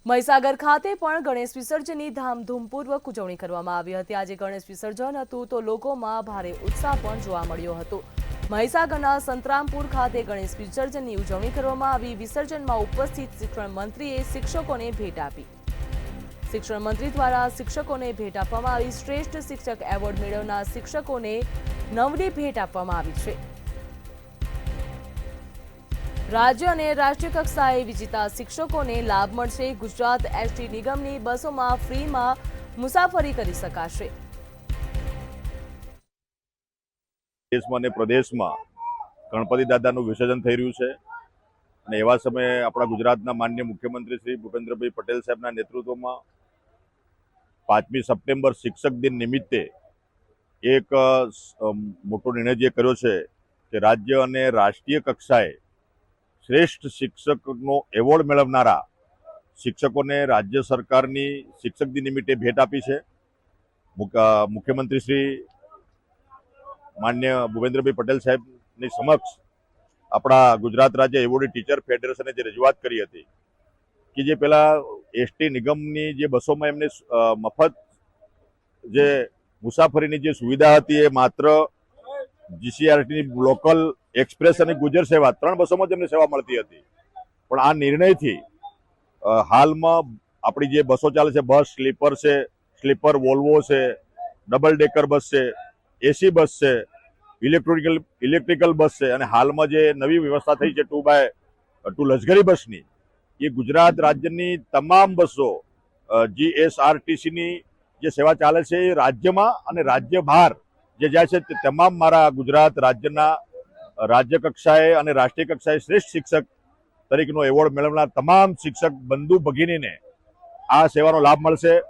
મહીસાગર ખાતે પણ ગણેશ વિસર્જનની ધામધૂમપૂર્વક ઉજવણી કરવામાં આવી હતી। આજે ગણેશ વિસર્જન હતું તો લોકોમાં ભારે ઉત્સાહ પણ જોવા મળ્યો હતો। મહીસાગરના સંતરામપુર ખાતે ગણેશ વિસર્જનની ઉજવણી કરવામાં આવી। વિસર્જનમાં ઉપસ્થિત શિક્ષણ મંત્રીએ શિક્ષકોને ભેટ આપી। શિક્ષણ મંત્રી દ્વારા શિક્ષકોને ભેટ આપવામાં આવી। શ્રેષ્ઠ શિક્ષક એવોર્ડ મેળવનાર શિક્ષકોને નવની ભેટ આપવામાં આવી છે। राज्य और राष्ट्रीय कक्षाए विजेता शिक्षकों ने लाभ मळशे। गुजरात एसटी निगमनी बसों में फ्री में मुसाफरी करी शकाशे। देशमां ने प्रदेशमां गणपति दादानुं विसर्जन थई रह्युं छे अने एवा समये आपणा गुजरातना माननीय मुख्यमंत्री श्री भूपेन्द्रभाई पटेल साहेबना नेतृत्वमां 5મી सप्टेम्बर शिक्षक दिन निमित्ते एक मोटो निर्णय जे कर्यो छे के राज्य अने राष्ट्रीय कक्षाए श्रेष्ठ शिक्षकनो एवोर्ड मेळवनारा शिक्षकोने राज्य सरकारनी शिक्षक दिन निमित्ते भेट आपी छे। मुख्यमंत्री श्री माननीय भूपेन्द्रभाई पटेल साहेबनी समक्ष अपना गुजरात राज्य एवोर्डी टीचर फेडरेशने जे रजूआत करी हती कि जे पेला एसटी निगमनी जे बसोमां एमने मफत जे मुसाफरीनी जे सुविधा हती ए मात्र जीसीआरटी लोकल एक्सप्रेस और गुजर सेवा 3 बसों में सेवा मळती हती। पण आ निर्णयथी हाल में अपनी जे बसों चाले छे बस स्लीपर से स्लीपर वोल्वो से डबल डेकर बस से एसी बस से इलेक्ट्रिकल बस से अने हाल में जे नवी व्यवस्था थई छे 2x2 लग्जरी बसनी ये गुजरात राज्यनी तमाम बसों जीएसआरटीसी नी जे सेवा चाले छे राज्य में अने राज्य बहार जे जाय छे तमाम मारा गुजरात राज्यना राज्य कक्षाए और राष्ट्रीय कक्षाए श्रेष्ठ शिक्षक तरीकेनो एवोर्ड मेळवनार तमाम शिक्षक बंधु भगिनीने आ सेवानो लाभ मळशे।